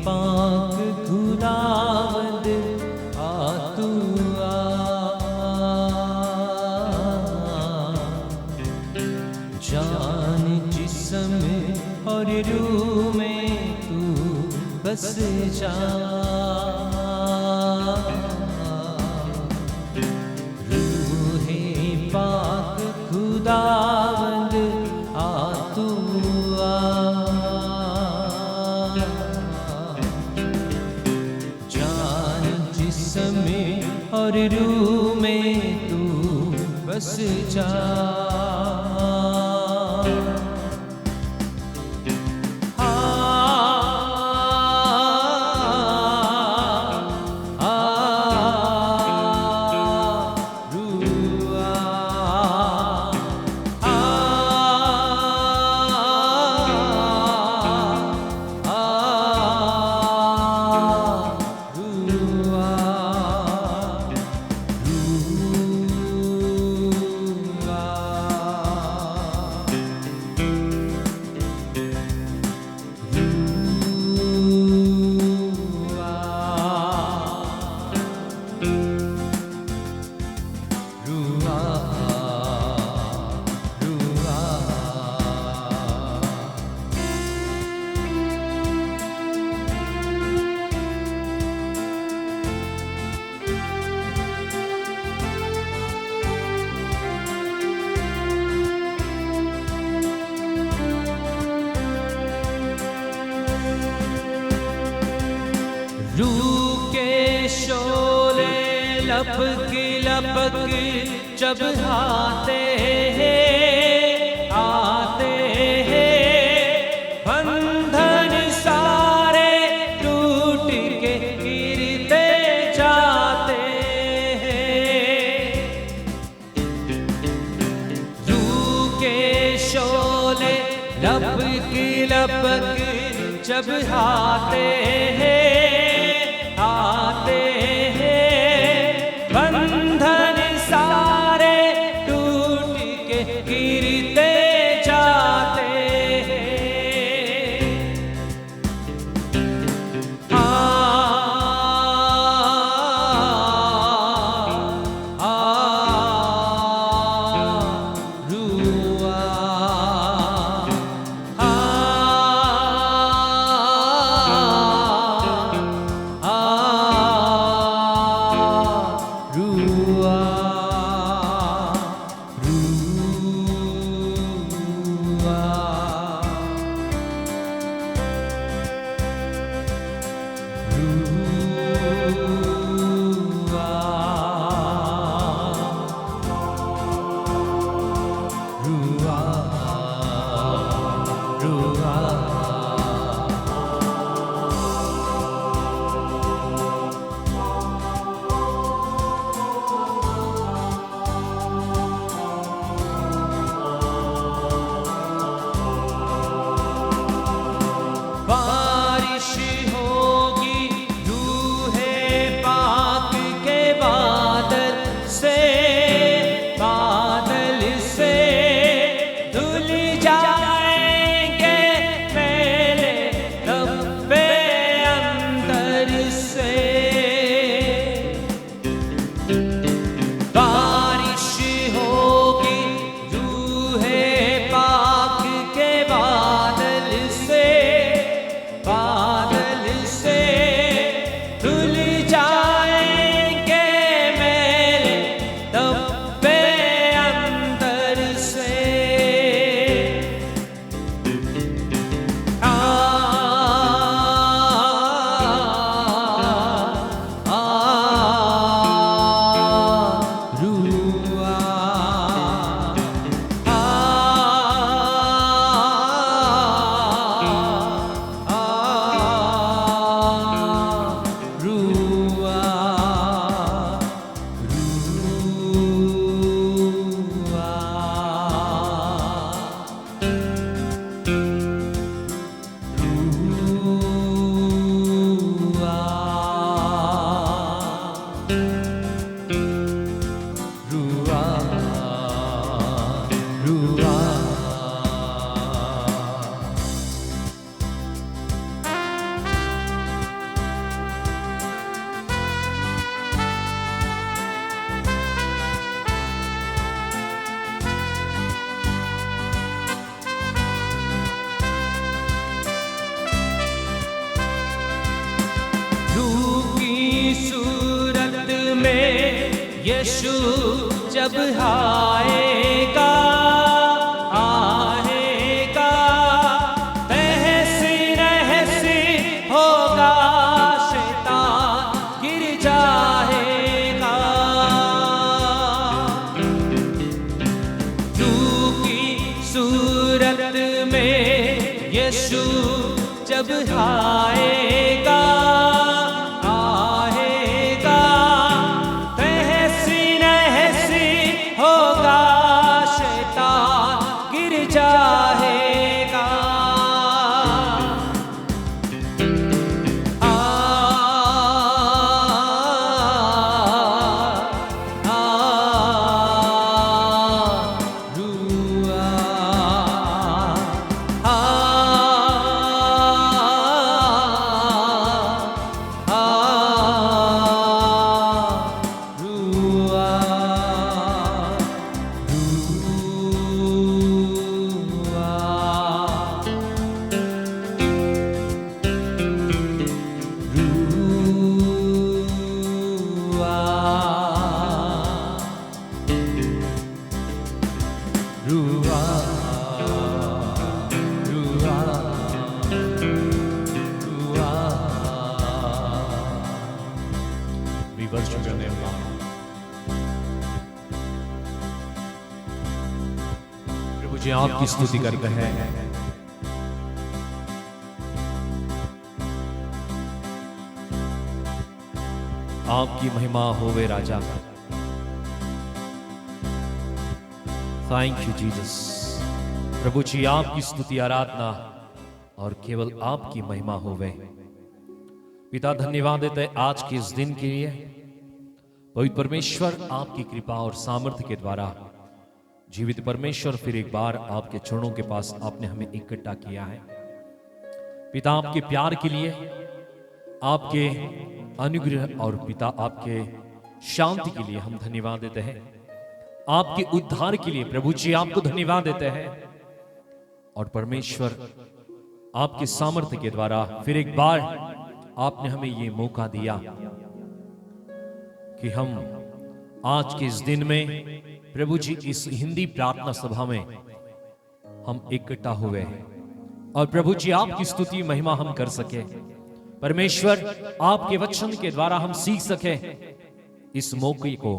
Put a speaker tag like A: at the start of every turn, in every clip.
A: पाक खुदावंद आ तू आ, जान जिस्म और रूह में तू बस जा। रूहे पाक खुदावंद आ तू आ, जान जिस्म और रूह में तू बस जा। रूह के शोले लपक लपक जब आते हैं, बंधन सारे टूट के गिरते जाते हैं। रूह के शोले लपक लपक जब आते हैं, बंधन सारे टूट के गिरते जाते हैं। बारिश होगी यीशु जब आएगा आएगा, तहसी नहसी होगा, शैतान गिर जाएगा। रूह की सूरत में यीशु जब आएगा आएगा, तहसी नहसी होगा, शैतान गिर जाएगा। आ, आ, रुआ, प्रभु जी आपकी स्तुति करते हैं। आपकी महिमा होवे राजा। Thank you Jesus. प्रभु जी आपकी स्तुति आराधना और केवल आपकी महिमा होवे। पिता धन्यवाद देते हैं आज के इस दिन के लिए। पवित्र परमेश्वर आपकी कृपा और सामर्थ्य के द्वारा जीवित परमेश्वर फिर एक बार आपके चरणों के पास आपने हमें इकट्ठा किया है। पिता आपके प्यार के लिए, आपके अनुग्रह और पिता आपके शांति के लिए हम धन्यवाद देते हैं। आपके उद्धार के लिए प्रभु जी आपको धन्यवाद देते हैं। और परमेश्वर आपके सामर्थ्य के द्वारा फिर एक बार आपने हमें ये मौका दिया कि हम आज के इस दिन में प्रभु जी इस हिंदी प्रार्थना सभा में हम इकट्ठा हुए हैं और प्रभु जी आपकी स्तुति महिमा हम कर सके। परमेश्वर आपके वचन के द्वारा हम सीख सके। इस मौके को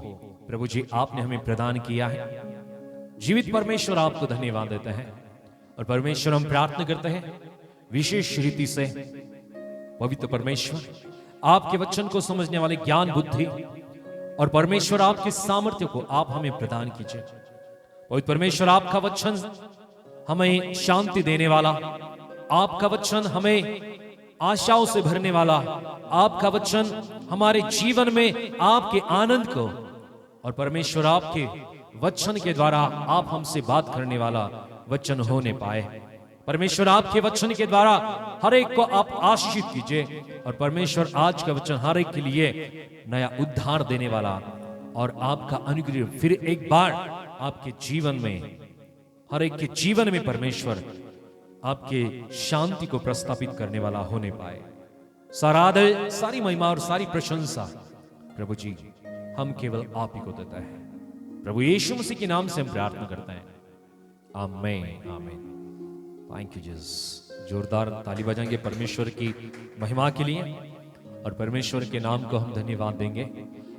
A: प्रभु जी आपने हमें प्रदान किया है। जीवित परमेश्वर आपको धन्यवाद देते हैं। और परमेश्वर हम प्रार्थना करते हैं विशेष रीति से पवित्र परमेश्वर आपके वचन को समझने वाले ज्ञान बुद्धि और परमेश्वर आपके सामर्थ्य को आप हमें प्रदान कीजिए। पवित्र परमेश्वर आपका वचन हमें शांति देने वाला, आपका वचन हमें आशाओं से भरने वाला, आपका वचन हमारे जीवन में आपके आनंद को और परमेश्वर आपके वचन के द्वारा आप हमसे बात करने वाला वचन होने पाए। परमेश्वर आपके वचन के द्वारा हर एक को आप आशीषित कीजिए। और परमेश्वर आज का वचन हर एक के लिए नया उद्धार देने वाला और आपका अनुग्रह फिर एक बार आपके जीवन में, हर एक के जीवन में परमेश्वर आपके शांति को प्रस्थापित करने वाला होने पाए। सारा आदर, सारी महिमा और सारी प्रशंसा प्रभु जी हम केवल आप ही को देता है। प्रभु यीशु मसीह के नाम से हम प्रार्थना करते हैं। आमीन आमीन। Thank you Jesus. जोरदार ताली बजाएंगे परमेश्वर की महिमा के लिए और परमेश्वर के नाम को हम धन्यवाद देंगे।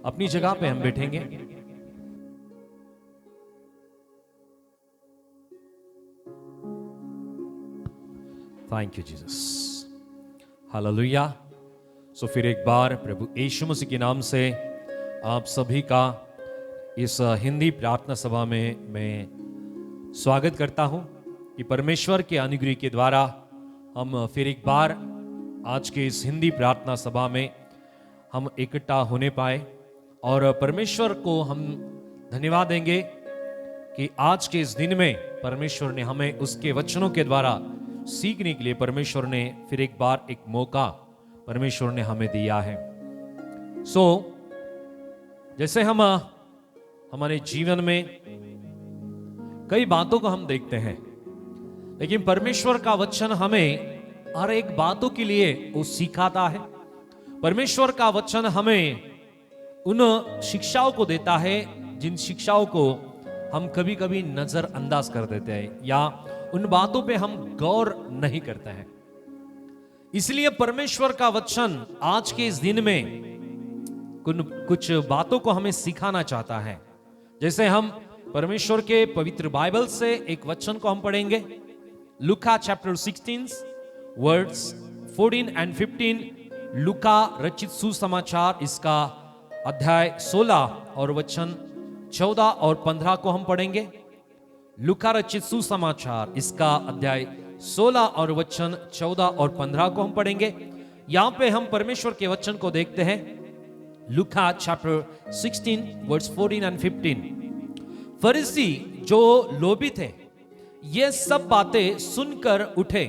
A: अपनी जगह पे हम बैठेंगे। Thank you Jesus. हालेलुया। सो फिर एक बार प्रभु यीशु मसीह के नाम से आप सभी का इस हिंदी प्रार्थना सभा में मैं स्वागत करता हूं कि परमेश्वर के अनुग्रह के द्वारा हम फिर एक बार आज के इस हिंदी प्रार्थना सभा में हम इकट्ठा होने पाए। और परमेश्वर को हम धन्यवाद देंगे कि आज के इस दिन में परमेश्वर ने हमें उसके वचनों के द्वारा सीखने के लिए परमेश्वर ने फिर एक बार एक मौका परमेश्वर ने हमें दिया है। सो जैसे हम हमारे जीवन में कई बातों को हम देखते हैं, लेकिन परमेश्वर का वचन हमें हर एक बातों के लिए वो सिखाता है। परमेश्वर का वचन हमें उन शिक्षाओं को देता है जिन शिक्षाओं को हम कभी कभी नजरअंदाज कर देते हैं या उन बातों पे हम गौर नहीं करते हैं। इसलिए परमेश्वर का वचन आज के इस दिन में कुछ बातों को हमें सिखाना चाहता है। जैसे हम परमेश्वर के पवित्र बाइबल से एक वचन को हम पढ़ेंगे, लूका चैप्टर 16 वर्ड्स 14 एंड 15। लूका रचित सुसमाचार इसका अध्याय 16 और वचन 14 और 15 को हम पढ़ेंगे। लूका रचित सुसमाचार इसका अध्याय 16 और वचन 14 और 15 को हम पढ़ेंगे। यहां पे हम परमेश्वर के वचन को देखते हैं। लूका चैप्टर 16 वर्ड्स 14 एंड 15। फरीसी जो लोभी थे ये सब बातें सुनकर उठे,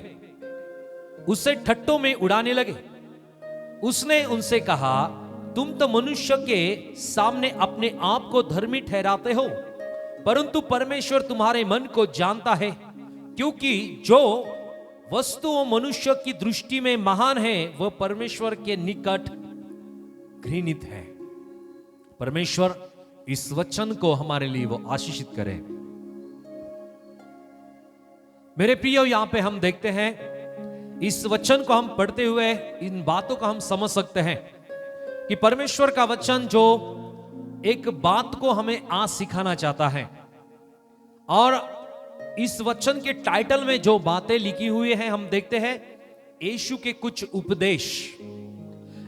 A: उसे ठट्टों में उड़ाने लगे। उसने उनसे कहा, तुम तो मनुष्य के सामने अपने आप को धर्मी ठहराते हो, परंतु परमेश्वर तुम्हारे मन को जानता है, क्योंकि जो वस्तु मनुष्य की दृष्टि में महान है वह परमेश्वर के निकट घृणित है। परमेश्वर इस वचन को हमारे लिए वो आशीषित करे। मेरे प्रियो, यहां पे हम देखते हैं, इस वचन को हम पढ़ते हुए इन बातों को हम समझ सकते हैं कि परमेश्वर का वचन जो एक बात को हमें आज सिखाना चाहता है। और इस वचन के टाइटल में जो बातें लिखी हुई हैं हम देखते हैं यीशु के कुछ उपदेश।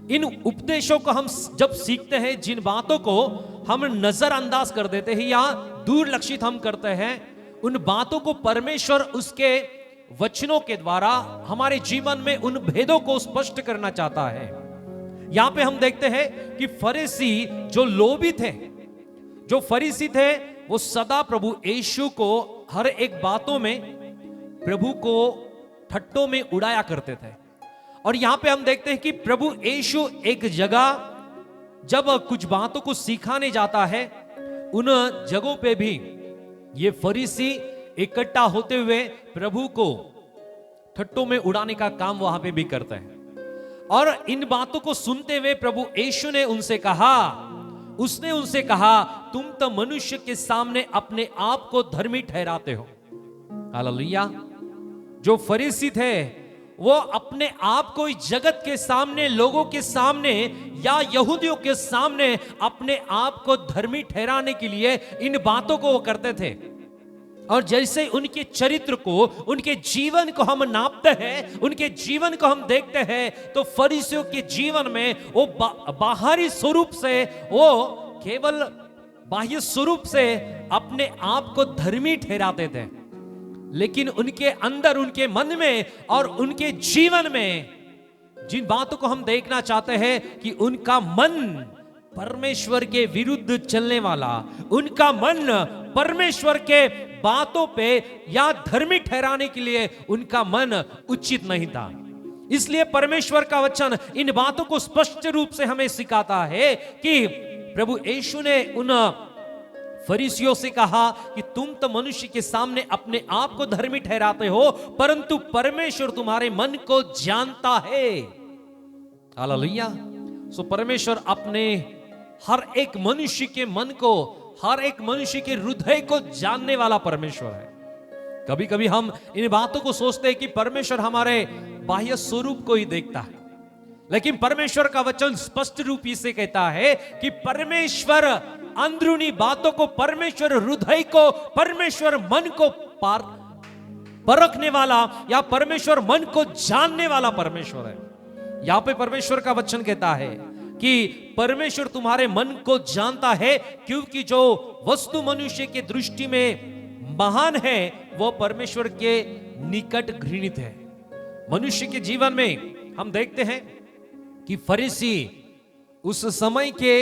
A: इन उपदेशों को हम जब सीखते हैं, जिन बातों को हम नजरअंदाज कर देते हैं या दूर लक्षित हम करते हैं, उन बातों को परमेश्वर उसके वचनों के द्वारा हमारे जीवन में उन भेदों को स्पष्ट करना चाहता है। यहां पे हम देखते हैं कि फरीसी जो लोभी थे, जो फरीसी थे, वो सदा प्रभु यीशु को हर एक बातों में प्रभु को ठट्टों में उड़ाया करते थे। और यहां पे हम देखते हैं कि प्रभु यीशु एक जगह जब कुछ बातों को सिखाने जाता है, उन जगहों पे भी ये फरीसी इकट्ठा होते हुए प्रभु को ठट्टों में उड़ाने का काम वहां पे भी करते हैं। और इन बातों को सुनते हुए प्रभु यीशु ने उनसे कहा, उसने उनसे कहा, तुम तो मनुष्य के सामने अपने आप को धर्मी ठहराते हो। हालेलुया। जो फरीसी थे वो अपने आप को इस जगत के सामने, लोगों के सामने या यहूदियों के सामने अपने आप को धर्मी ठहराने के लिए इन बातों को वो करते थे। और जैसे उनके चरित्र को, उनके जीवन को हम नापते हैं, उनके जीवन को हम देखते हैं, तो फरीसियों के जीवन में वो बाहरी स्वरूप से, वो केवल बाह्य स्वरूप से अपने आप को धर्मी ठहराते थे, लेकिन उनके अंदर, उनके मन में और उनके जीवन में जिन बातों को हम देखना चाहते हैं कि उनका मन परमेश्वर के विरुद्ध चलने वाला, उनका मन परमेश्वर के बातों पे या धर्मी ठहराने के लिए उनका मन उचित नहीं था। इसलिए परमेश्वर का वचन इन बातों को स्पष्ट रूप से हमें सिखाता है कि प्रभु यीशु ने उन फरीसियों से कहा कि तुम तो मनुष्य के सामने अपने आप को धर्मी ठहराते हो, परंतु परमेश्वर तुम्हारे मन को जानता है। हालेलुया। सो परमेश्वर अपने हर एक मनुष्य के मन को, हर एक मनुष्य के हृदय को जानने वाला परमेश्वर है। कभी कभी हम इन बातों को सोचते हैं कि परमेश्वर हमारे बाह्य स्वरूप को ही देखता है, लेकिन परमेश्वर का वचन स्पष्ट रूप से कहता है कि परमेश्वर अंदरूनी बातों को, परमेश्वर हृदय को, परमेश्वर मन को परखने वाला या परमेश्वर मन को जानने वाला परमेश्वर है। यहां पे परमेश्वर का वचन कहता है कि परमेश्वर तुम्हारे मन को जानता है, क्योंकि जो वस्तु मनुष्य के दृष्टि में महान है वो परमेश्वर के निकट घृणित है। मनुष्य के जीवन में हम देखते हैं कि फरीसी उस समय के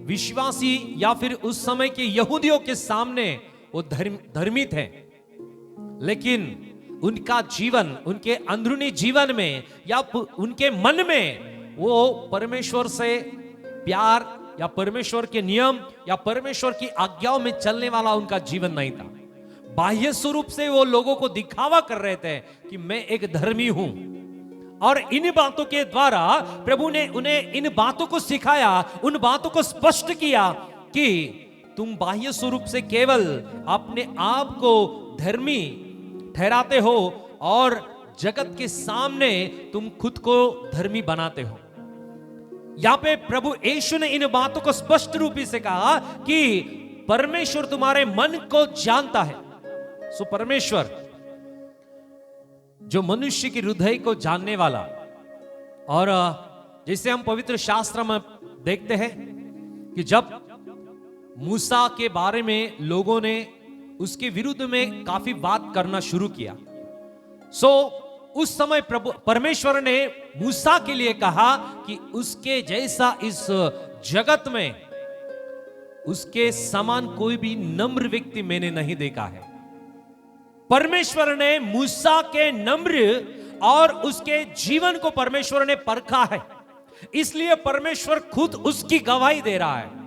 A: विश्वासी या फिर उस समय के यहूदियों के सामने वो धर्मी थे, लेकिन उनका जीवन, उनके अंदरूनी जीवन में या उनके मन में वो परमेश्वर से प्यार या परमेश्वर के नियम या परमेश्वर की आज्ञाओं में चलने वाला उनका जीवन नहीं था। बाह्य स्वरूप से वो लोगों को दिखावा कर रहे थे कि मैं एक धर्मी हूं, और इन बातों के द्वारा प्रभु ने उन्हें इन बातों को सिखाया, उन बातों को स्पष्ट किया कि तुम बाह्य स्वरूप से केवल अपने आप को धर्मी ठहराते हो और जगत के सामने तुम खुद को धर्मी बनाते हो। यहां पे प्रभु यीशु ने इन बातों को स्पष्ट रूप से कहा कि परमेश्वर तुम्हारे मन को जानता है। सो परमेश्वर जो मनुष्य के हृदय को जानने वाला, और जैसे हम पवित्र शास्त्र में देखते हैं कि जब मूसा के बारे में लोगों ने उसके विरुद्ध में काफी बात करना शुरू किया, उस समय प्रभु परमेश्वर ने मूसा के लिए कहा कि उसके जैसा इस जगत में उसके समान कोई भी नम्र व्यक्ति मैंने नहीं देखा है। परमेश्वर ने मूसा के नम्र और उसके जीवन को परमेश्वर ने परखा है, इसलिए परमेश्वर खुद उसकी गवाही दे रहा है।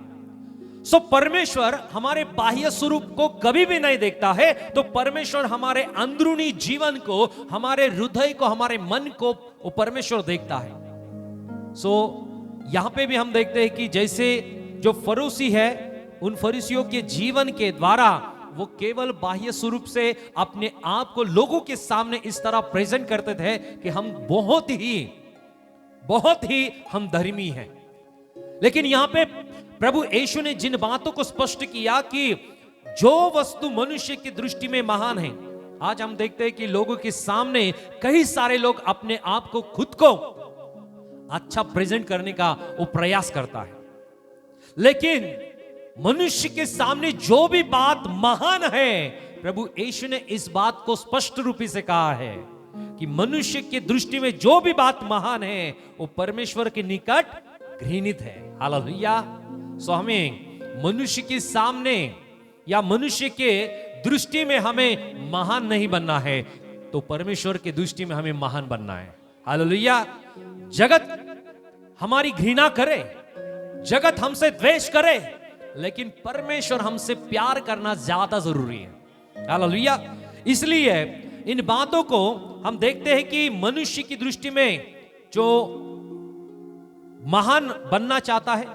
A: परमेश्वर हमारे बाह्य स्वरूप को कभी भी नहीं देखता है, तो परमेश्वर हमारे अंदरूनी जीवन को, हमारे हृदय को, हमारे मन को वो परमेश्वर देखता है। यहां पे भी हम देखते हैं कि जैसे जो फरीसी है, उन फरीसियों के जीवन के द्वारा वो केवल बाह्य स्वरूप से अपने आप को लोगों के सामने इस तरह प्रेजेंट करते थे कि हम बहुत ही हम धर्मी हैं। लेकिन यहां पे प्रभु यीशु ने जिन बातों को स्पष्ट किया कि जो वस्तु मनुष्य की दृष्टि में महान है, आज हम देखते हैं कि लोगों के सामने कई सारे लोग अपने आप को, खुद को अच्छा प्रेजेंट करने का वो प्रयास करता है, लेकिन मनुष्य के सामने जो भी बात महान है, प्रभु यीशु ने इस बात को स्पष्ट रूप से कहा है कि मनुष्य की दृष्टि में जो भी बात महान है वो परमेश्वर के निकट घृणित है। हालेलुया। हमें मनुष्य के सामने या मनुष्य के दृष्टि में हमें महान नहीं बनना है, तो परमेश्वर के दृष्टि में हमें महान बनना है। हालेलुया। जगत हमारी घृणा करे, जगत हमसे द्वेष करे, लेकिन परमेश्वर हमसे प्यार करना ज्यादा जरूरी है। हालेलुया। इसलिए इन बातों को हम देखते हैं कि मनुष्य की दृष्टि में जो महान बनना चाहता है,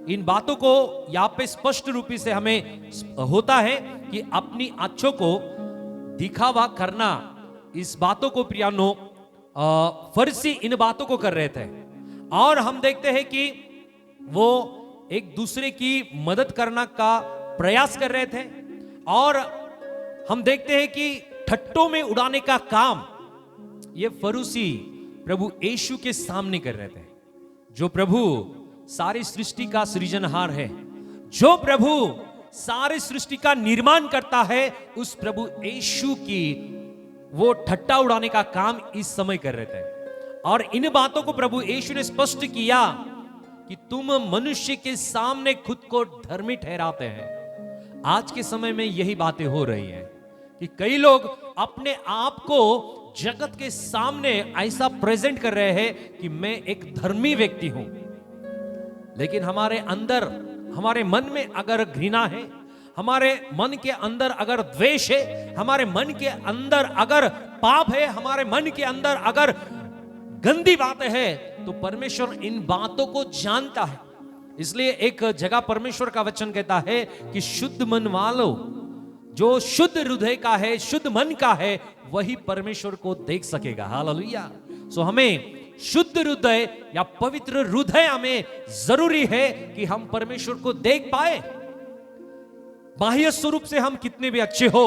A: इन बातों को यहां पे स्पष्ट रूप से हमें होता है कि अपनी आंखों को दिखावा करना, इस बातों को प्रियानो फरीसी इन बातों को कर रहे थे, और हम देखते हैं कि वो एक दूसरे की मदद करना का प्रयास कर रहे थे, और हम देखते हैं कि ठट्टों में उड़ाने का काम ये फरीसी प्रभु यीशु के सामने कर रहे थे। जो प्रभु सारी सृष्टि का सृजनहार है, जो प्रभु सारी सृष्टि का निर्माण करता है, उस प्रभु यीशु की वो ठट्टा उड़ाने का काम इस समय कर रहे थे। और इन बातों को प्रभु यीशु ने स्पष्ट किया कि तुम मनुष्य के सामने खुद को धर्मी ठहराते हैं। आज के समय में यही बातें हो रही हैं कि कई लोग अपने आप को जगत के सामने ऐसा प्रेजेंट कर रहे हैं कि मैं एक धर्मी व्यक्ति हूं, लेकिन हमारे अंदर, हमारे मन में अगर घृणा है, हमारे मन के अंदर अगर द्वेष है, हमारे मन के अंदर अगर पाप है, हमारे मन के अंदर अगर गंदी बातें हैं, तो परमेश्वर इन बातों को जानता है। इसलिए एक जगह परमेश्वर का वचन कहता है कि शुद्ध मन वालों, जो शुद्ध हृदय का है, शुद्ध मन का है, वही परमेश्वर को देख सकेगा। हालेलुया। हमें शुद्ध हृदय या पवित्र हृदय हमें जरूरी है कि हम परमेश्वर को देख पाए। बाह्य स्वरूप से हम कितने भी अच्छे हो,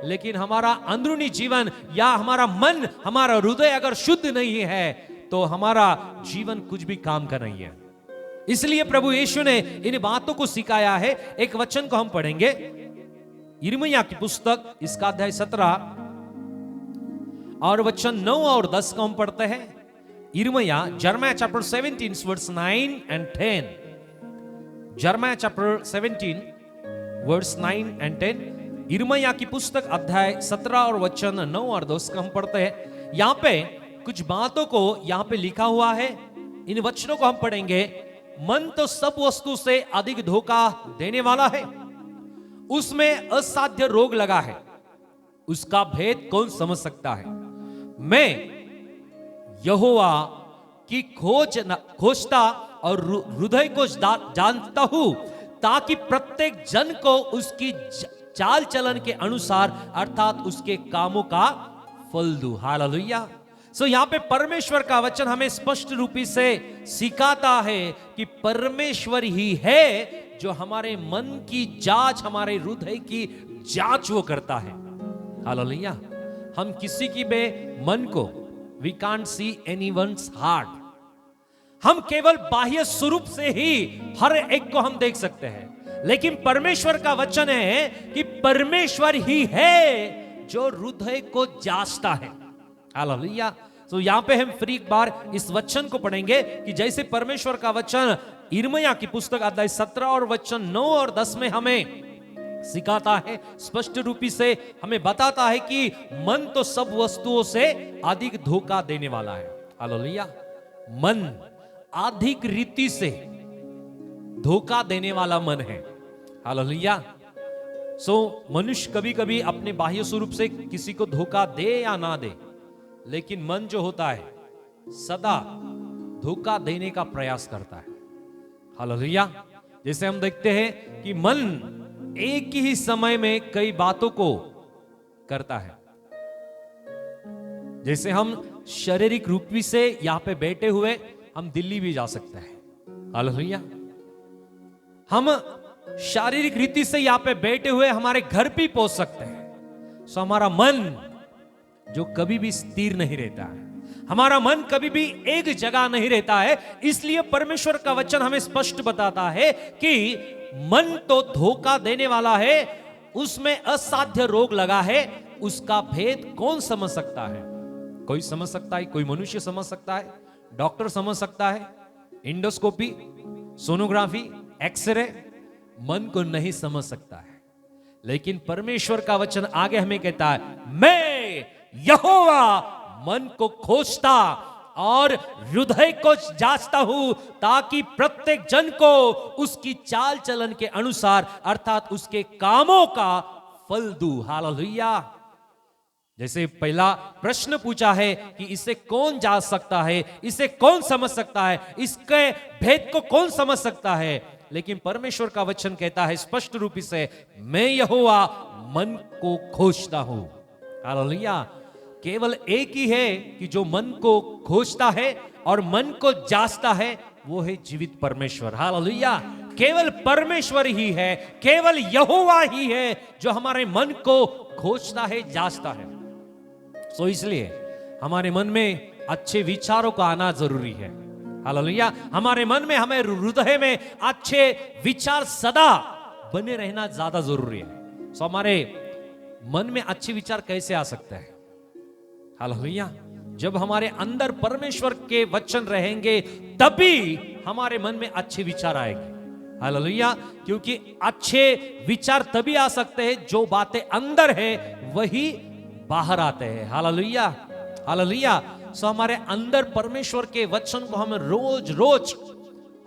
A: लेकिन हमारा अंदरूनी जीवन या हमारा मन, हमारा हृदय अगर शुद्ध नहीं है, तो हमारा जीवन कुछ भी काम का नहीं है। इसलिए प्रभु यीशु ने इन बातों को सिखाया है। एक वचन को हम पढ़ेंगे, यिर्मयाह की पुस्तक, इसका अध्याय 17 और वचन 9 और 10 को हम पढ़ते हैं। यिर्मयाह, Jeremiah chapter 17 verse 9 and 10. Jeremiah chapter 17 verse 9 and 10. यिर्मयाह की पुस्तक अध्याय 17 और वचन 9 और 10 को हम पढ़ते हैं। यहां पे कुछ बातों को यहां पे लिखा हुआ है, इन वचनों को हम पढ़ेंगे। मन तो सब वस्तु से अधिक धोखा देने वाला है, उसमें असाध्य रोग लगा है, उसका भेद कौन समझ सकता है। मैं यहोवा की खोजता और हृदय को जानता हूं, ताकि प्रत्येक जन को उसकी चाल चलन के अनुसार अर्थात उसके कामों का फल दूं। हालेलुया। सो यहां पे परमेश्वर का वचन हमें स्पष्ट रूपी से सिखाता है कि परमेश्वर ही है जो हमारे मन की जांच, हमारे हृदय की जांच वो करता है। हालेलुया। हम किसी की बे मन को, we can't see anyone's heart, हम केवल बाह्य स्वरूप से ही हर एक को हम देख सकते हैं, लेकिन परमेश्वर का वचन है कि परमेश्वर ही है जो हृदय को जांचता है। हालेलुया। तो यहां पे हम फिर एक बार इस वचन को पढ़ेंगे कि जैसे परमेश्वर का वचन यिर्मयाह की पुस्तक अध्याय 17 और वचन 9 और 10 में हमें सिखाता है, स्पष्ट रूपी से हमें बताता है कि मन तो सब वस्तुओं से अधिक धोखा देने वाला है। हालेलुया। मन अधिक रीति से धोखा देने वाला मन है। हालेलुया। सो मनुष्य कभी कभी अपने बाह्य स्वरूप से किसी को धोखा दे या ना दे, लेकिन मन जो होता है सदा धोखा देने का प्रयास करता है। हालेलुया। जैसे हम देखते हैं कि मन एक ही समय में कई बातों को करता है। जैसे हम शारीरिक रूप से यहां पे बैठे हुए हम दिल्ली भी जा सकते हैं। हालेलुया। हम शारीरिक रीति से यहां पे बैठे हुए हमारे घर भी पहुंच सकते हैं। सो हमारा मन जो कभी भी स्थिर नहीं रहता है, हमारा मन कभी भी एक जगह नहीं रहता है। इसलिए परमेश्वर का वचन हमें स्पष्ट बताता है कि मन तो धोखा देने वाला है, उसमें असाध्य रोग लगा है, उसका भेद कौन समझ सकता है? कोई समझ सकता है? कोई मनुष्य समझ सकता है? डॉक्टर समझ सकता है? इंडोस्कोपी, सोनोग्राफी, एक्सरे मन को नहीं समझ सकता है। लेकिन परमेश्वर का वचन आगे हमें कहता है, मैं यहोवा मन को खोजता और हृदय को जांचता हूं, ताकि प्रत्येक जन को उसकी चाल चलन के अनुसार अर्थात उसके कामों का फल दूं। हालेलुया। जैसे पहला प्रश्न पूछा है कि इसे कौन जांच सकता है, इसे कौन समझ सकता है, इसके भेद को कौन समझ सकता है, लेकिन परमेश्वर का वचन कहता है स्पष्ट रूप से, मैं यहोवा मन को खोजता हूं। हालेलुया। केवल एक ही है कि जो मन को खोजता है और मन को जांचता है, वो है जीवित परमेश्वर। हालेलुया। केवल परमेश्वर ही है, केवल यहोवा ही है जो हमारे मन को खोजता है, जांचता है। सो इसलिए हमारे मन में अच्छे विचारों का आना जरूरी है। हालेलुया। हमारे मन में, हमें हृदय में अच्छे विचार सदा बने रहना ज्यादा जरूरी है। सो हमारे मन में अच्छे विचार कैसे आ सकते हैं? हालेलुया। जब हमारे अंदर परमेश्वर के वचन रहेंगे तभी हमारे मन में अच्छे विचार आएंगे। हालेलुया। क्योंकि अच्छे विचार तभी आ सकते हैं जो बातें अंदर है वही बाहर आते हैं। हालेलुया। हालेलुया। सो हमारे अंदर परमेश्वर के वचन को हम रोज रोज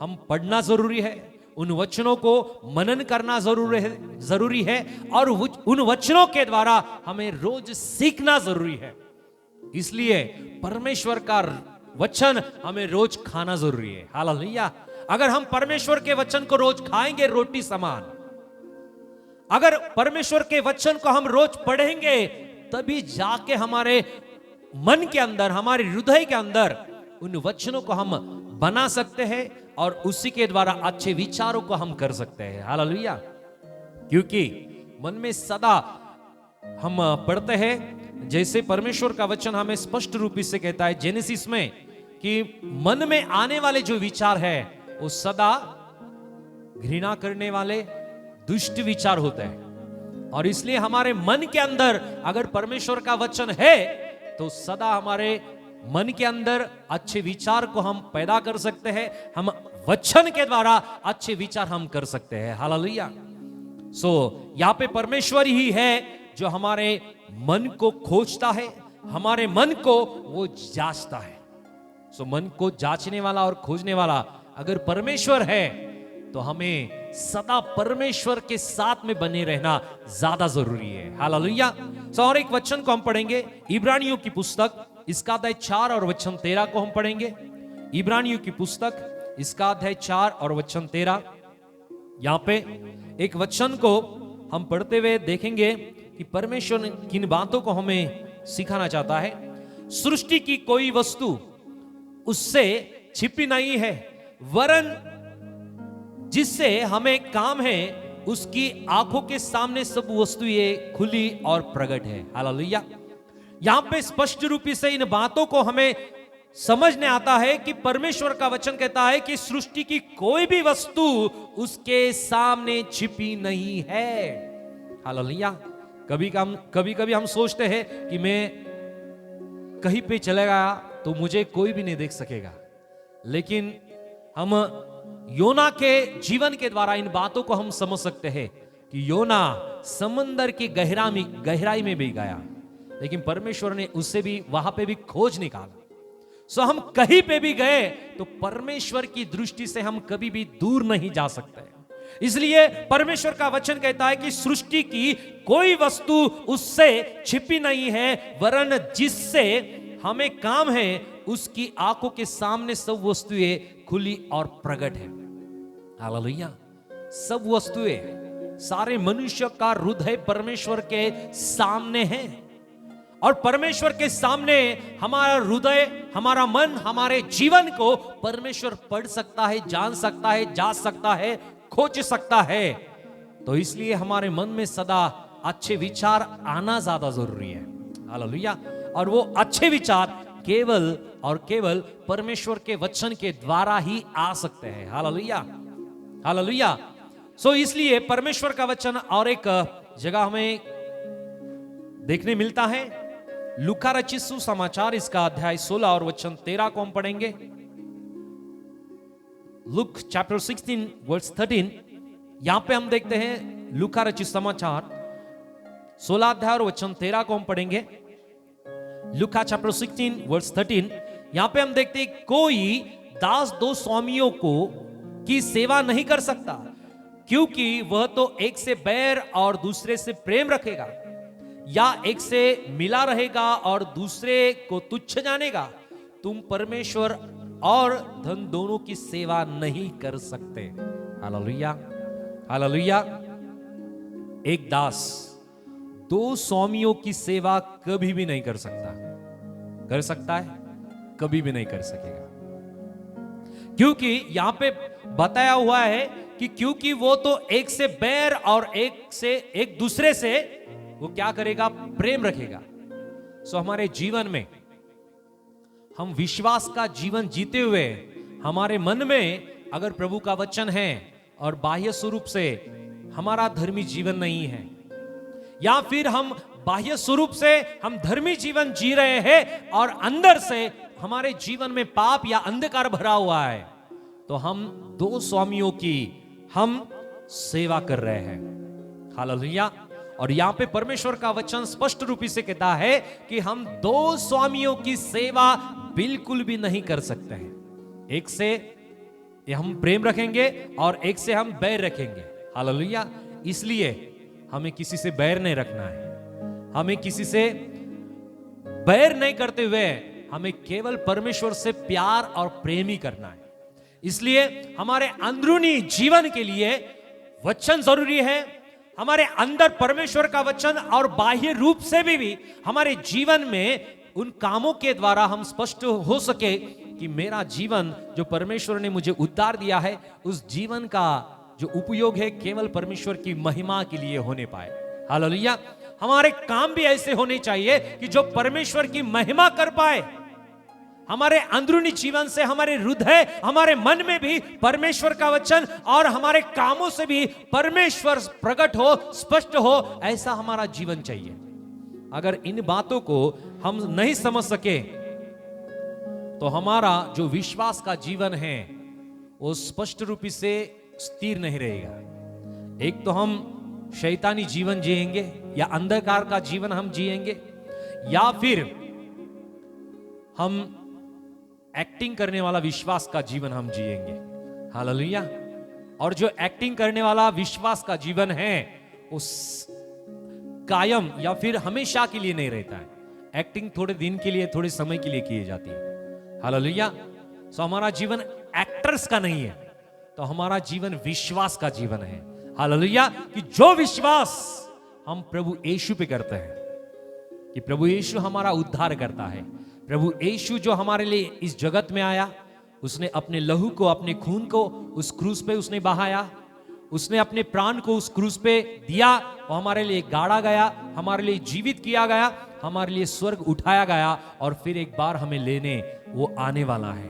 A: हम पढ़ना जरूरी है, उन वचनों को मनन करना जरूरी है और उन वचनों के द्वारा हमें रोज सीखना जरूरी है। इसलिए परमेश्वर का वचन हमें रोज खाना जरूरी है। हालेलुया। अगर हम परमेश्वर के वचन को रोज खाएंगे रोटी समान, अगर परमेश्वर के वचन को हम रोज पढ़ेंगे तभी जाके हमारे मन के अंदर, हमारे हृदय के अंदर उन वचनों को हम बना सकते हैं और उसी के द्वारा अच्छे विचारों को हम कर सकते हैं। हालेलुया। क्योंकि मन में सदा हम पढ़ते हैं, जैसे परमेश्वर का वचन हमें स्पष्ट रूप से कहता है जेनेसिस में कि मन में आने वाले जो विचार है वो सदा घृणा करने वाले दुष्ट विचार होते हैं। और इसलिए हमारे मन के अंदर अगर परमेश्वर का वचन है तो सदा हमारे मन के अंदर अच्छे विचार को हम पैदा कर सकते हैं। हम वचन के द्वारा अच्छे विचार हम कर सकते हैं। हालेलुया। सो यहां पे परमेश्वर ही है जो हमारे मन को खोजता है, हमारे मन को वो जांचता है। सो मन को जांचने वाला और खोजने वाला अगर परमेश्वर है तो हमें सदा परमेश्वर के साथ में बने रहना ज्यादा जरूरी है। हालेलुया। सो और एक वचन को हम पढ़ेंगे, इब्रानियों की पुस्तक इसका अध्याय 4 और वचन 13 को हम पढ़ेंगे। इब्रानियों की पुस्तक इसका अध्याय 4 और वचन 13। यहां पे एक वचन को हम पढ़ते हुए देखेंगे कि परमेश्वर किन बातों को हमें सिखाना चाहता है। सृष्टि की कोई वस्तु उससे छिपी नहीं है, वरन जिससे हमें काम है उसकी आंखों के सामने सब वस्तुएं खुली और प्रकट है। हालेलुया। यहां पे स्पष्ट रूप से इन बातों को हमें समझने आता है कि परमेश्वर का वचन कहता है कि सृष्टि की कोई भी वस्तु उसके सामने छिपी नहीं है। हालेलुया। कभी कभी हम सोचते हैं कि मैं कहीं पे चला गया तो मुझे कोई भी नहीं देख सकेगा, लेकिन हम योना के जीवन के द्वारा इन बातों को हम समझ सकते हैं कि योना समंदर की गहराई में भी गया, लेकिन परमेश्वर ने उससे भी वहां पे भी खोज निकाला। सो हम कहीं पे भी गए तो परमेश्वर की दृष्टि से हम कभी भी दूर नहीं जा सकते। इसलिए परमेश्वर का वचन कहता है कि सृष्टि की कोई वस्तु उससे छिपी नहीं है, वरन जिससे हमें काम है उसकी आंखों के सामने सब वस्तुएं खुली और प्रकट है। हालेलुया। सब वस्तुएं, सारे मनुष्य का हृदय परमेश्वर के सामने है, और परमेश्वर के सामने हमारा हृदय, हमारा मन, हमारे जीवन को परमेश्वर पढ़ सकता है, जान सकता है, जांच सकता है, खोज सकता है। तो इसलिए हमारे मन में सदा अच्छे विचार आना ज्यादा जरूरी है। हालेलुया। और वो अच्छे विचार केवल और केवल परमेश्वर के वचन के द्वारा ही आ सकते हैं। हालेलुया। हालेलुया। सो इसलिए परमेश्वर का वचन और एक जगह हमें देखने मिलता है। लूका रचित सुसमाचार इसका अध्याय 16 और वचन 13 को हम पढ़ेंगे। Look chapter 16 verse 13। यहां पे हम देखते हैं लूका रचित समाचार 16 अध्याय और वचन 13 को हम पढ़ेंगे। लूका चैप्टर 16 वर्स 13। यहां पे हम देखते हैं कोई दास दो स्वामियों को की सेवा नहीं कर सकता, क्योंकि वह तो एक से बैर और दूसरे से प्रेम रखेगा, या एक से मिला रहेगा और दूसरे को तुच्छ जानेगा। तुम परमेश्वर और धन दोनों की सेवा नहीं कर सकते। हालेलुया। हालेलुया। एक दास दो स्वामियों की सेवा कभी भी नहीं कर सकता। कर सकता है? कभी भी नहीं कर सकेगा, क्योंकि यहां पे बताया हुआ है कि क्योंकि वो तो एक से बैर और एक दूसरे से वो क्या करेगा? प्रेम रखेगा। सो हमारे जीवन में हम विश्वास का जीवन जीते हुए हमारे मन में अगर प्रभु का वचन है और बाह्य स्वरूप से हमारा धर्मी जीवन नहीं है, या फिर हम बाह्य स्वरूप से हम धर्मी जीवन जी रहे हैं और अंदर से हमारे जीवन में पाप या अंधकार भरा हुआ है, तो हम दो स्वामियों की हम सेवा कर रहे हैं। हालेलुया। और यहां पे परमेश्वर का वचन स्पष्ट रूप से कहता है कि हम दो स्वामियों की सेवा बिल्कुल भी नहीं कर सकते हैं। एक से हम प्रेम रखेंगे और एक से हम बैर रखेंगे। हालेलुया। इसलिए हमें किसी से बैर नहीं रखना है, हमें किसी से बैर नहीं करते हुए हमें केवल परमेश्वर से प्यार और प्रेम ही करना है। इसलिए हमारे अंदरूनी जीवन के लिए वचन जरूरी है। हमारे अंदर परमेश्वर का वचन और बाह्य रूप से भी हमारे जीवन में उन कामों के द्वारा हम स्पष्ट हो सके कि मेरा जीवन जो परमेश्वर ने मुझे उद्धार दिया है, उस जीवन का जो उपयोग है केवल परमेश्वर की महिमा के लिए होने पाए। हालेलुया। हमारे काम भी ऐसे होने चाहिए कि जो परमेश्वर की महिमा कर पाए। हमारे अंदरूनी जीवन से, हमारे हृदय, हमारे मन में भी परमेश्वर का वचन और हमारे कामों से भी परमेश्वर प्रकट हो, स्पष्ट हो, ऐसा हमारा जीवन चाहिए। अगर इन बातों को हम नहीं समझ सके तो हमारा जो विश्वास का जीवन है वो स्पष्ट रूप से स्थिर नहीं रहेगा। एक तो हम शैतानी जीवन जिएंगे या अंधकार का जीवन हम जिएंगे, या फिर हम एक्टिंग करने वाला विश्वास का जीवन हम जिएंगे। हालेलुया। और जो एक्टिंग करने वाला विश्वास का जीवन है उस कायम या फिर हमेशा के लिए नहीं रहता है। एक्टिंग थोड़े दिन के लिए, थोड़े समय के लिए की जाती है। हालेलुया। सो हमारा जीवन एक्टर्स का नहीं है, तो हमारा जीवन विश्वास का जीवन है। हालेलुया। कि जो विश्वास हम प्रभु यीशु पे करते हैं कि प्रभु यीशु हमारा उद्धार करता है, प्रभु यीशु जो हमारे लिए इस जगत में आया, उसने अपने लहू को, अपने खून को उस क्रूस पे उसने बहाया, उसने अपने प्राण को उस क्रूस पे दिया, वो हमारे लिए गाड़ा गया, हमारे लिए जीवित किया गया, हमारे लिए स्वर्ग उठाया गया और फिर एक बार हमें लेने वो आने वाला है।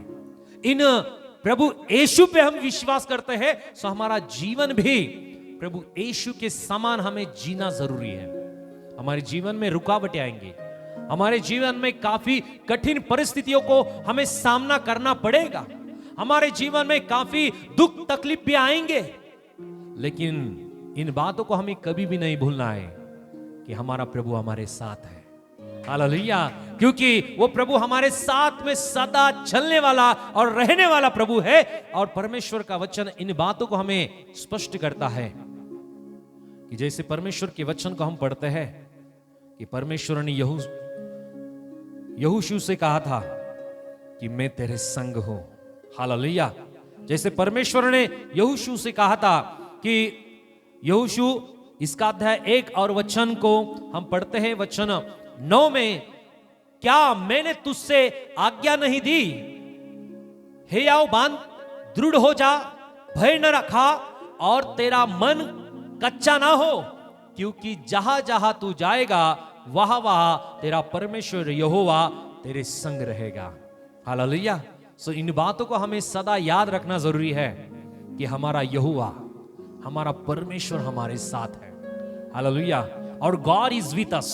A: इन प्रभु यीशु पे हम विश्वास करते हैं, सो हमारा जीवन भी प्रभु यीशु के समान हमें जीना जरूरी है। हमारे जीवन में रुकावटें आएंगी, हमारे जीवन में काफी कठिन परिस्थितियों को हमें सामना करना पड़ेगा, हमारे जीवन में काफी दुख तकलीफ भी आएंगे, लेकिन इन बातों को हमें कभी भी नहीं भूलना है कि हमारा प्रभु हमारे साथ है। हालेलुया। क्योंकि वो प्रभु हमारे साथ में सदा चलने वाला और रहने वाला प्रभु है। और परमेश्वर का वचन इन बातों को हमें स्पष्ट करता है कि जैसे परमेश्वर के वचन को हम पढ़ते हैं कि परमेश्वर ने यहोशू से कहा था कि मैं तेरे संग हूं। हालेलुया। जैसे परमेश्वर ने यहोशू से कहा था कि यहोशू, इसका अध्याय 1 और वचन को हम पढ़ते हैं, वचन 9 में, क्या मैंने तुझसे आज्ञा नहीं दी, हियाव बांध, दृढ़ हो जा, भय न रखा और तेरा मन कच्चा ना हो, क्योंकि जहां जहां तू जाएगा वहां वहां तेरा परमेश्वर यहोवा तेरे संग रहेगा। हालेलुया। सो इन बातों को हमें सदा याद रखना जरूरी है कि हमारा यहोवा, हमारा परमेश्वर हमारे साथ है। हालेलुया। और God is with us.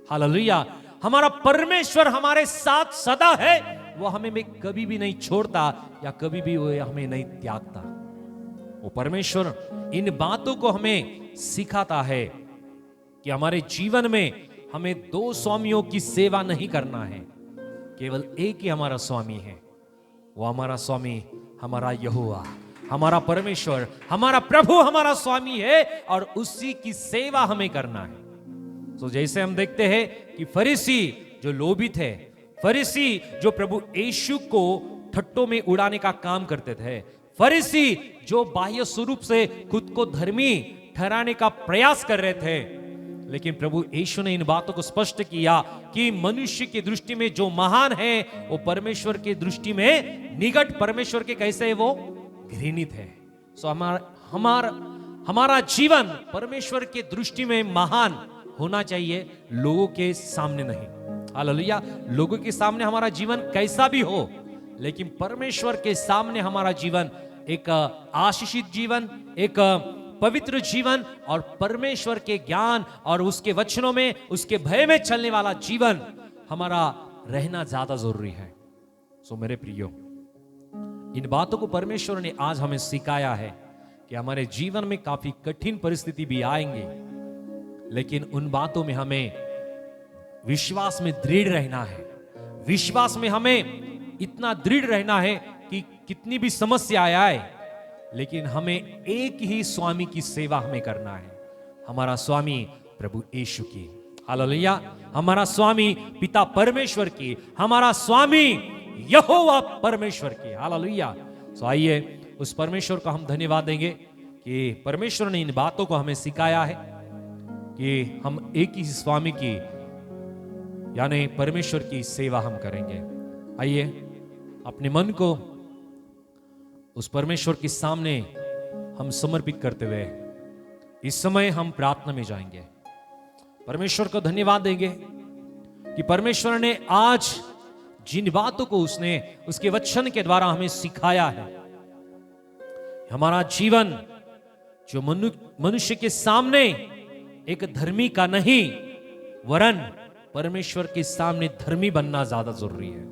A: Hallelujah. हमारा परमेश्वर हमारे साथ सदा है, वो हमें भी कभी भी नहीं छोड़ता या कभी भी वो हमें नहीं त्यागता। वो परमेश्वर इन बातों को हमें सिखाता है कि हमारे जीवन में हमें 2 स्वामियों की सेवा नहीं करना है, केवल एक ही हमारा स्वामी है। वो हमारा स्वामी हमारा यहोवा, हमारा परमेश्वर, हमारा प्रभु हमारा स्वामी है और उसी की सेवा हमें करना है। तो जैसे हम देखते हैं कि फरीसी जो लोभी थे, फरीसी जो प्रभु यीशु को ठट्टों में उड़ाने का काम करते थे, फरीसी जो बाह्य स्वरूप से खुद को धर्मी ठहराने का प्रयास कर रहे थे, लेकिन प्रभु यीशु ने इन बातों को स्पष्ट किया कि मनुष्य की दृष्टि में जो महान है वो परमेश्वर की दृष्टि में निकट, परमेश्वर के कैसे है वो घृणित है। सो हमारा जीवन परमेश्वर के दृष्टि में महान होना चाहिए, लोगों के सामने नहीं। हालेलुया। लोगों के सामने हमारा जीवन कैसा भी हो, लेकिन परमेश्वर के सामने हमारा जीवन एक आशीषित जीवन, एक पवित्र जीवन और परमेश्वर के ज्ञान और उसके वचनों में, उसके भय में चलने वाला जीवन हमारा रहना ज्यादा जरूरी है। सो मेरे प्रियो, इन बातों को परमेश्वर ने आज हमें सिखाया है कि हमारे जीवन में काफी कठिन परिस्थिति भी आएंगे, लेकिन उन बातों में हमें विश्वास में दृढ़ रहना है। विश्वास में हमें इतना दृढ़ रहना है कि कितनी भी समस्या आए, लेकिन हमें एक ही स्वामी की सेवा हमें करना है, हमारा स्वामी प्रभु यीशु की। हालेलुया। हमारा स्वामी पिता परमेश्वर की, हमारा स्वामी यहोवा परमेश्वर की। हालेलुया। तो आइए उस परमेश्वर को हम धन्यवाद देंगे कि परमेश्वर ने इन बातों को हमें सिखाया है कि हम एक ही स्वामी की यानी परमेश्वर की सेवा हम करेंगे। आइए अपने मन को उस परमेश्वर के सामने हम समर्पित करते हुए इस समय हम प्रार्थना में जाएंगे। परमेश्वर को धन्यवाद देंगे कि परमेश्वर ने आज जिन बातों को उसने उसके वचन के द्वारा हमें सिखाया है, हमारा जीवन जो मनुष्य के सामने एक धर्मी का नहीं वरन परमेश्वर के सामने धर्मी बनना ज्यादा जरूरी है।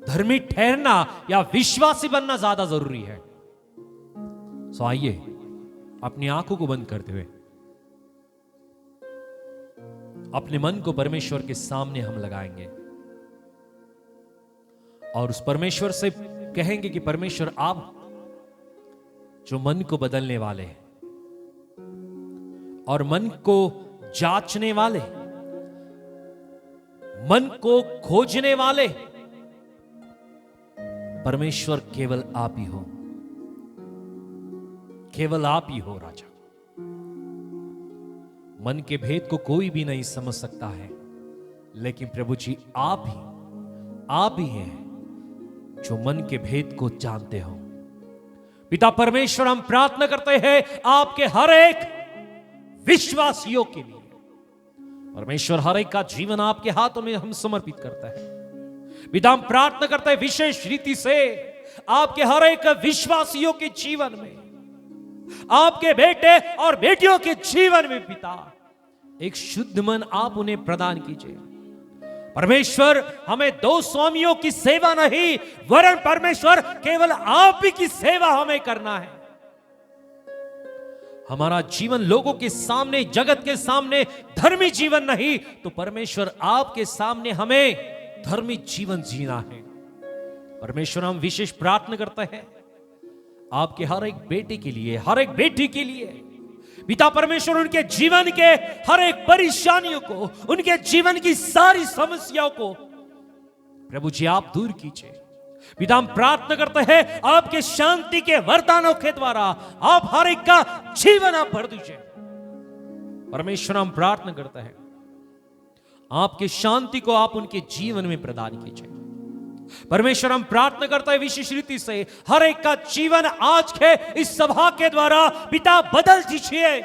A: धर्मी ठहरना या विश्वासी बनना ज्यादा जरूरी है। सो आइए अपनी आंखों को बंद करते हुए अपने मन को परमेश्वर के सामने हम लगाएंगे और उस परमेश्वर से कहेंगे कि परमेश्वर आप जो मन को बदलने वाले हैं और मन को जांचने वाले, मन को खोजने वाले परमेश्वर केवल आप ही हो, केवल आप ही हो राजा। मन के भेद को कोई भी नहीं समझ सकता है, लेकिन प्रभु जी आप ही हैं जो मन के भेद को जानते हो। पिता परमेश्वर, हम प्रार्थना करते हैं आपके हर एक विश्वासियों के लिए। परमेश्वर, हर एक का जीवन आपके हाथों में हम समर्पित करते हैं। पिता, हम प्रार्थना करते हैं विशेष रीति से आपके हर एक विश्वासियों के जीवन में, आपके बेटे और बेटियों के जीवन में पिता, एक शुद्ध मन आप उन्हें प्रदान कीजिए। परमेश्वर, हमें दो स्वामियों की सेवा नहीं, वरन परमेश्वर केवल आप ही की सेवा हमें करना है। हमारा जीवन लोगों के सामने, जगत के सामने धर्मी जीवन नहीं, तो परमेश्वर आपके सामने हमें धर्मी जीवन जीना है। परमेश्वर, हम विशेष प्रार्थना करते हैं आपके हर एक बेटे के लिए, हर एक बेटी के लिए। पिता परमेश्वर, उनके जीवन के हर एक परेशानियों को, उनके जीवन की सारी समस्याओं को प्रभु जी आप दूर कीजिए। पिता, हम प्रार्थना करते हैं आपके शांति के वरदानों के द्वारा आप हर एक का जीवन आप भर दीजिए। परमेश्वर, हम प्रार्थना करते हैं आपके शांति को आप उनके जीवन में प्रदान कीजिए। परमेश्वर, हम प्रार्थना करते हैं विशेष रीति से हर एक का जीवन आज के इस सभा के द्वारा पिता बदल दीजिए।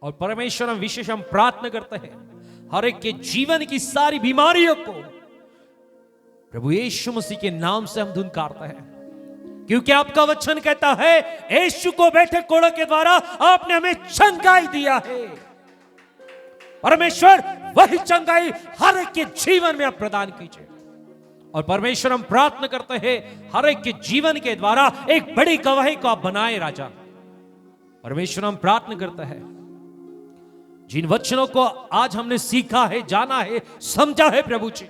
A: और परमेश्वर, हम प्रार्थना करते हैं हर एक के जीवन की सारी बीमारियों को प्रभु यीशु मसीह के नाम से हम धुनकारते हैं, क्योंकि आपका वचन कहता है यीशु को बैठे कोड़ों के द्वारा आपने हमें चंगाई दिया है। परमेश्वर, वही चंगाई हर एक के जीवन में आप प्रदान कीजिए। और परमेश्वर, हम प्रार्थना करते हैं हर एक के जीवन के द्वारा एक बड़ी गवाही को आप बनाए राजा। परमेश्वर, हम प्रार्थना करते हैं जिन वचनों को आज हमने सीखा है, जाना है, समझा है प्रभु जी,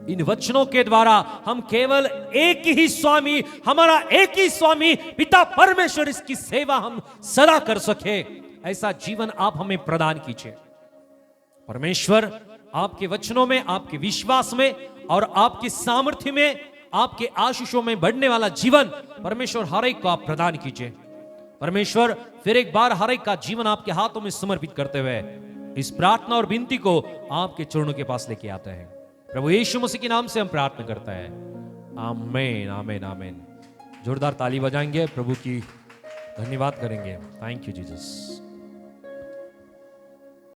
A: इन वचनों के द्वारा हम केवल एक ही स्वामी, हमारा एक ही स्वामी पिता परमेश्वर, इसकी सेवा हम सदा कर सके, ऐसा जीवन आप हमें प्रदान कीजिए। परमेश्वर, आपके वचनों में, आपके विश्वास में और आपके सामर्थ्य में, आपके आशीषों में बढ़ने वाला जीवन परमेश्वर हर एक को आप प्रदान कीजिए। परमेश्वर, फिर एक बार हर एक का जीवन आपके हाथों में समर्पित करते हुए इस प्रार्थना और विनती को आपके चरणों के पास लेके आते हैं। प्रभु यीशु मसीह के नाम से हम प्रार्थना करते हैं, आमीन, आमीन, आमीन। जोरदार ताली बजाएंगे, प्रभु की धन्यवाद करेंगे। Thank you Jesus.